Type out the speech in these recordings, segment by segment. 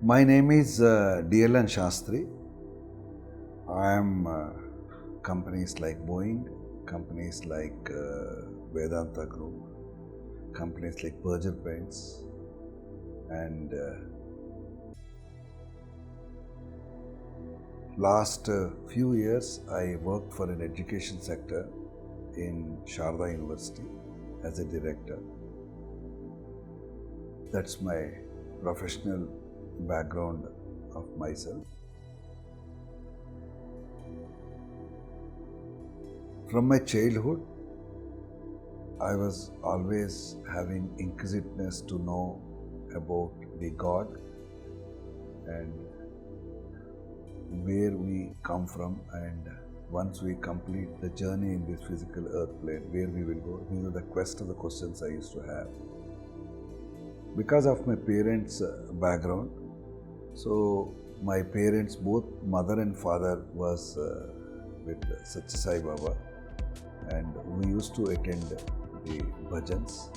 My name is DLN Shastri. I am companies like Boeing, companies like Vedanta Group, companies like Berger Paints, and last few years I worked for an education sector in Sharda University as a director. That's my professional background of myself. From my childhood, I was always having inquisitiveness to know about the God and where we come from, and once we complete the journey in this physical earth plane, where we will go. These are the quest of the questions I used to have. Because of my parents' background, so my parents, both mother and father, was with Satya Sai Baba, and we used to attend the bhajans.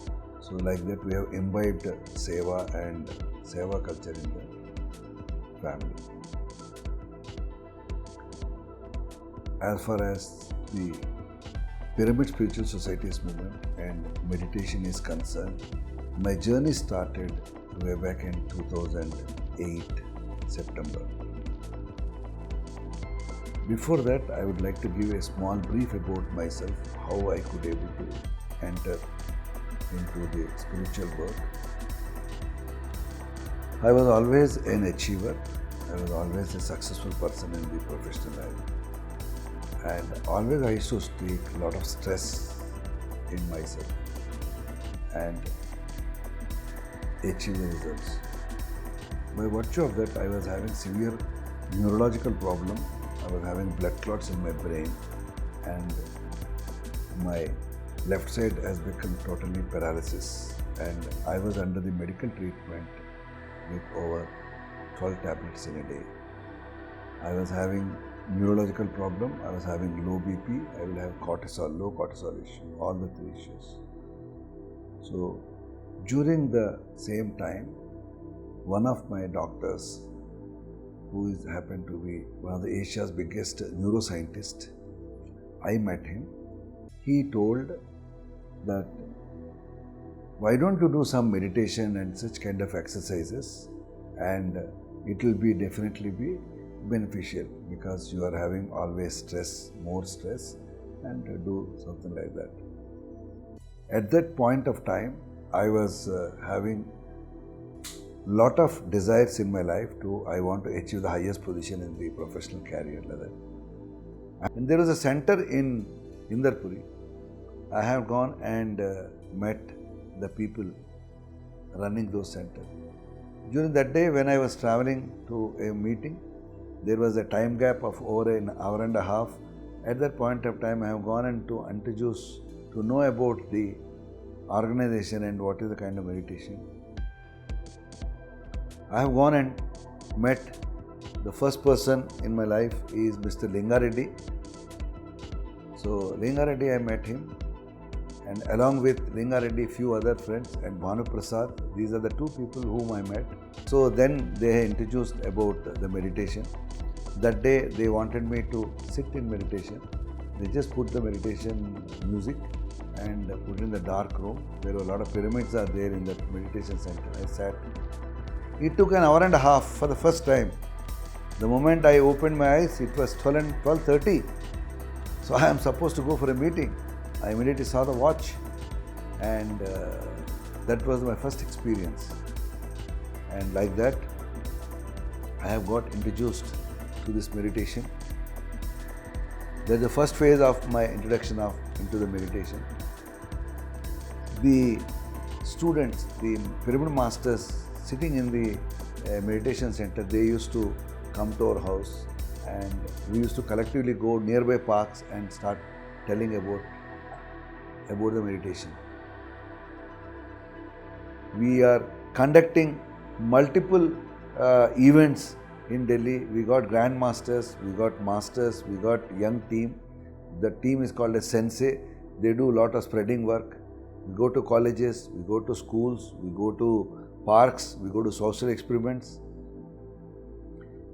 So like that we have imbibed seva and seva culture in the family. As far as the Pyramid Spiritual Societies movement and meditation is concerned, my journey started way back in 2008 September. Before that, I would like to give a small brief about myself, how I could able to enter into the spiritual work. I was always an achiever. I was always a successful person in the professional life. And always I used to take a lot of stress in myself and achieve the results. By virtue of that, I was having severe neurological problem. I was having blood clots in my brain, and my left side has become totally paralysis, and I was under the medical treatment with over 12 tablets in a day. I was having neurological problem, I was having low BP, I will have low cortisol issue, all the three issues. So during the same time, one of my doctors, who happened to be one of the Asia's biggest neuroscientists, I met him. He told that, why don't you do some meditation and such kind of exercises, and it will definitely be beneficial, because you are having always stress, more stress, and do something like that. At that point of time, I was having lot of desires in my life I want to achieve the highest position in the professional career level. And there was a center in Indarpuri. I have gone and met the people running those centers. During that day, when I was traveling to a meeting, there was a time gap of over an hour and a half. At that point of time, I have gone and to introduce, to know about the organization and what is the kind of meditation. I have gone and met the first person in my life is Mr. Linga Reddy. So Linga Reddy, I met him, and along with Linga Reddy, few other friends, and Bhanu Prasad. These are the two people whom I met. So then they introduced about the meditation. That day they wanted me to sit in meditation. They just put the meditation music and put in the dark room. There were a lot of pyramids are there in that meditation center. I sat. It took an hour and a half for the first time. The moment I opened my eyes, it was 12:30. So I am supposed to go for a meeting. I immediately saw the watch, and that was my first experience. And like that, I have got introduced to this meditation. That's the first phase of my introduction into the meditation. The students, the pyramid masters sitting in the meditation center, they used to come to our house, and we used to collectively go nearby parks and start telling about the meditation. We are conducting multiple events in Delhi. We got grandmasters, we got masters, we got young team. The team is called a sensei. They do a lot of spreading work. We go to colleges, we go to schools, we go to parks, we go to social experiments.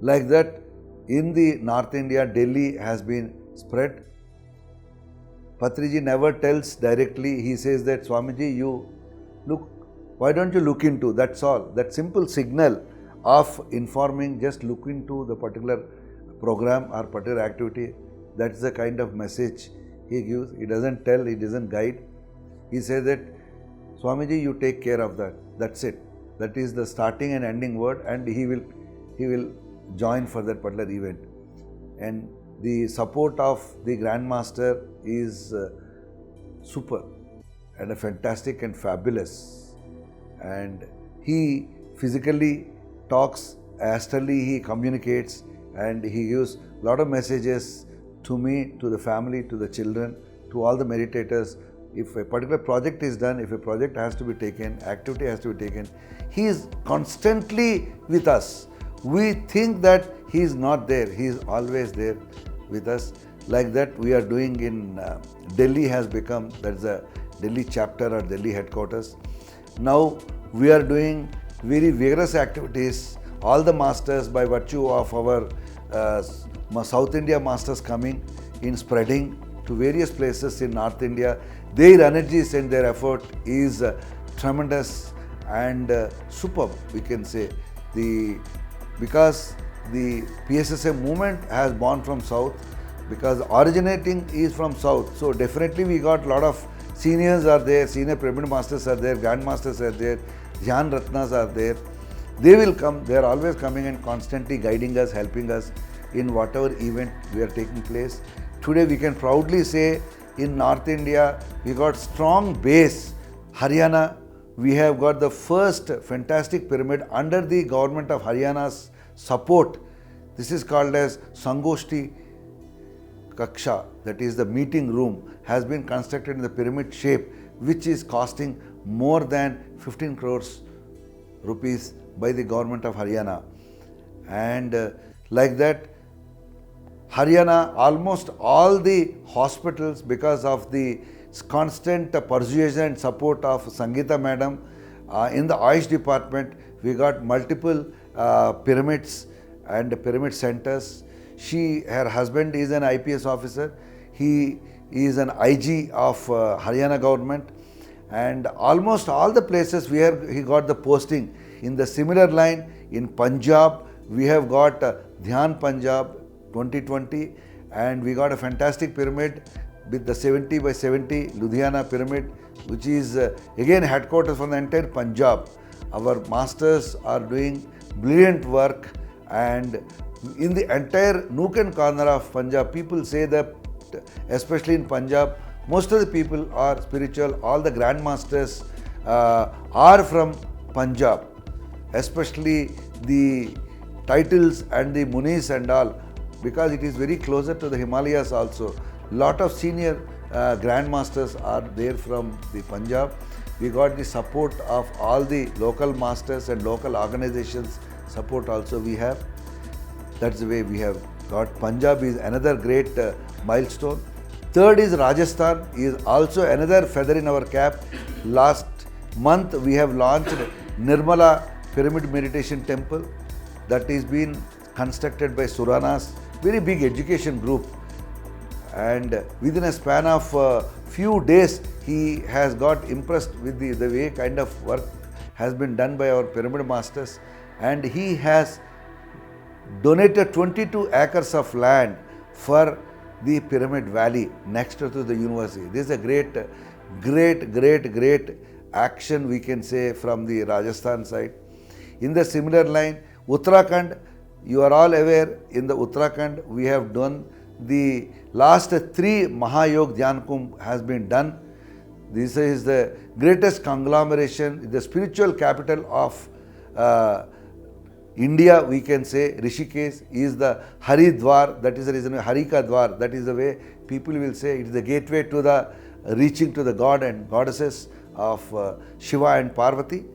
Like that, in the North India, Delhi has been spread. Patriji never tells directly, he says that Swamiji, you look, why don't you look into, that's all. That simple signal of informing, just look into the particular program or particular activity, that's the kind of message he gives. He doesn't tell, he doesn't guide. He says that, Swamiji, you take care of that, that's it. That is the starting and ending word, and he will join for that particular event. And the support of the Grandmaster is super and a fantastic and fabulous. And he physically talks, astrally he communicates, and he gives a lot of messages to me, to the family, to the children, to all the meditators. If a particular project is done, if a project has to be taken, activity has to be taken, he is constantly with us. We think that he is not there, he is always there with us. Like that we are doing in Delhi has become, that's a Delhi chapter or Delhi headquarters. Now we are doing very vigorous activities. All the masters, by virtue of our South India masters coming in, spreading to various places in North India, their energies and their effort is tremendous and superb, we can say. Because the PSSM movement has born from South, because originating is from South. So definitely we got a lot of seniors are there, senior pyramid masters are there, grandmasters are there, Dhyan Ratnas are there. They will come, they are always coming and constantly guiding us, helping us in whatever event we are taking place. Today we can proudly say in North India, we got strong base. Haryana, we have got the first fantastic pyramid under the government of Haryana's support. This is called as Sangoshti Kaksha, that is the meeting room, has been constructed in the pyramid shape, which is costing more than 15 crores rupees by the government of Haryana. And like that, Haryana, almost all the hospitals, because of the constant persuasion and support of Sangeeta madam, in the Ayush department, we got multiple pyramids and pyramid centers. Her husband is an IPS officer. He is an IG of Haryana government, and almost all the places where he got the posting. In the similar line, in Punjab, we have got Dhyan Punjab 2020, and we got a fantastic pyramid with the 70 by 70 Ludhiana pyramid, which is again headquarters for the entire Punjab. Our masters are doing brilliant work, and in the entire nook and corner of Punjab, people say that, especially in Punjab, most of the people are spiritual. All the grandmasters are from Punjab, especially the titles and the munis and all, because it is very closer to the Himalayas also. Lot of senior grandmasters are there from the Punjab. We got the support of all the local masters and local organizations support also we have. That's the way we have got. Punjab is another great milestone. Third is Rajasthan, is also another feather in our cap. Last month we have launched Nirmala Pyramid Meditation Temple that is being constructed by Suranas, very big education group. And within a span of few days, he has got impressed with the way kind of work has been done by our pyramid masters, and he has donated 22 acres of land for the Pyramid Valley next to the university. This is a great action, we can say, from the Rajasthan side. In the similar line, Uttarakhand, you are all aware, in the Uttarakhand we have done the last 3 Mahayog Dhyan Kumbh has been done. This is the greatest conglomeration, the spiritual capital of India, we can say. Rishikesh is the Haridwar, that is the reason, Harika Dwar, that is the way people will say. It is the gateway to the reaching to the god and goddesses of Shiva and Parvati.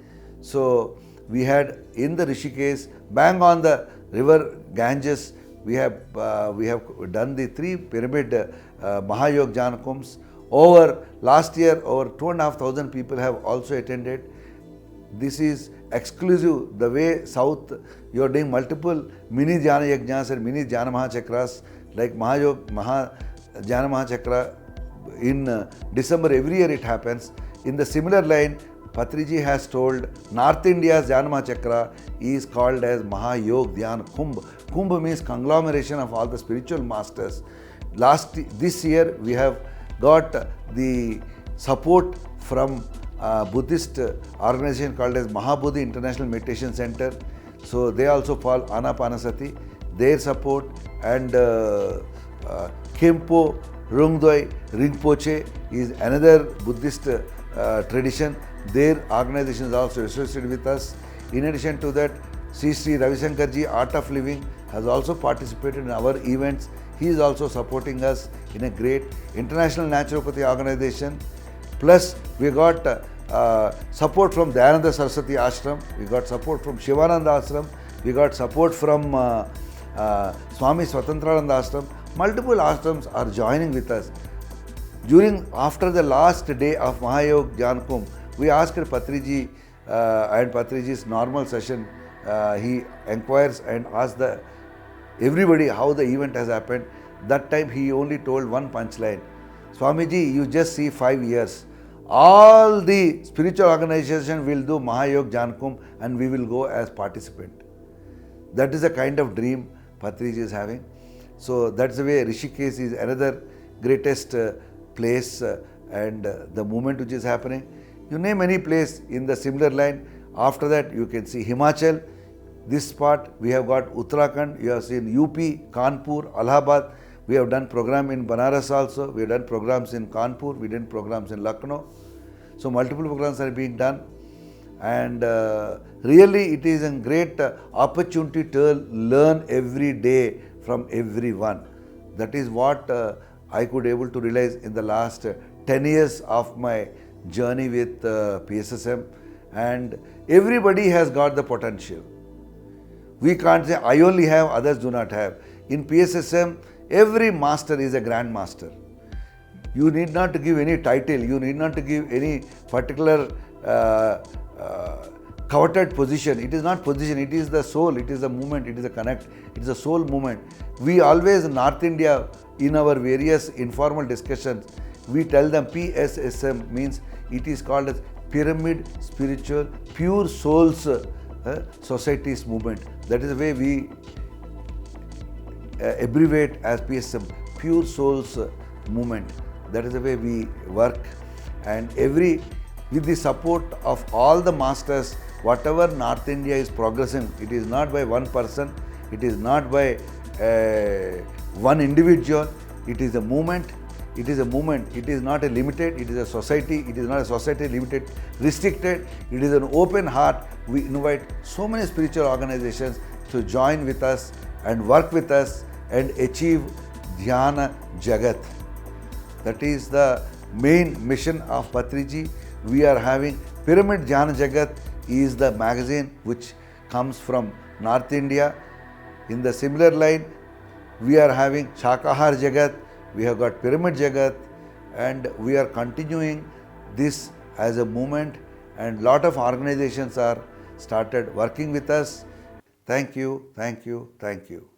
So we had in the Rishikesh, bang on the river Ganges, we have done the 3 pyramid Mahayog Dhyan Kumbhs. Over last year, over 2,500 people have also attended. This is exclusive, the way South, you are doing multiple mini Jnana Yajnas and mini Jnana Mahachakras, like Jnana Mahachakra in December every year it happens. In the similar line, Patriji has told North India's Jnana Mahachakra is called as Mahayog Dhyan Kumbh. Kumbh means conglomeration of all the spiritual masters. This year we have got the support from Buddhist organization called as Mahabodhi International Meditation Center. So they also follow Anapanasati. Their support and Kempo Rungdoi Rinpoche is another Buddhist tradition. Their organization is also associated with us. In addition to that, Sri Ravi Shankarji Art of Living has also participated in our events. He is also supporting us in a great international naturopathy organization. Plus, we got support from Dayananda Saraswati Ashram, we got support from Shivananda Ashram, we got support from Swami Swatantrananda Ashram. Multiple ashrams are joining with us. After the last day of Mahayog Dhyan Kumbh, we asked Patriji and Patriji's normal session, he inquires and asks everybody how the event has happened. That time he only told one punchline. Swamiji, you just see 5 years. All the spiritual organization will do Mahayog Dhyan Kumbh and we will go as participant. That is the kind of dream Patriji is having. So that's the way Rishikesh is another greatest place and the movement which is happening. You name any place in the similar line. After that you can see Himachal. This part we have got Uttarakhand, you have seen UP, Kanpur, Allahabad. We have done program in Banaras also. We have done programs in Kanpur. We did programs in Lucknow. So multiple programs are being done. And really it is a great opportunity to learn every day from everyone. That is what I could able to realize in the last 10 years of my journey with PSSM. And everybody has got the potential. We can't say I only have, others do not have. In PSSM, every master is a grand master. You need not to give any title, you need not to give any particular coveted position. It is not position, it is the soul, it is the movement, it is a connect, it is a soul movement. We always in North India, in our various informal discussions, we tell them PSSM means it is called as Pyramid Spiritual Pure Souls Society's movement. That is the way we abbreviate as PSM, Pure Souls Movement. That is the way we work, and with the support of all the masters, whatever North India is progressing, it is not by one person, it is not by one individual, it is a movement. It is a movement, it is not a limited, it is a society, it is not a society limited, restricted, it is an open heart. We invite so many spiritual organizations to join with us and work with us and achieve Dhyana Jagat. That is the main mission of Patriji. We are having Pyramid Dhyana Jagat is the magazine which comes from North India. In the similar line, we are having Shakahar Jagat, we have got Pyramid Jagat, and we are continuing this as a movement, and lot of organizations are started working with us. Thank you, thank you, thank you.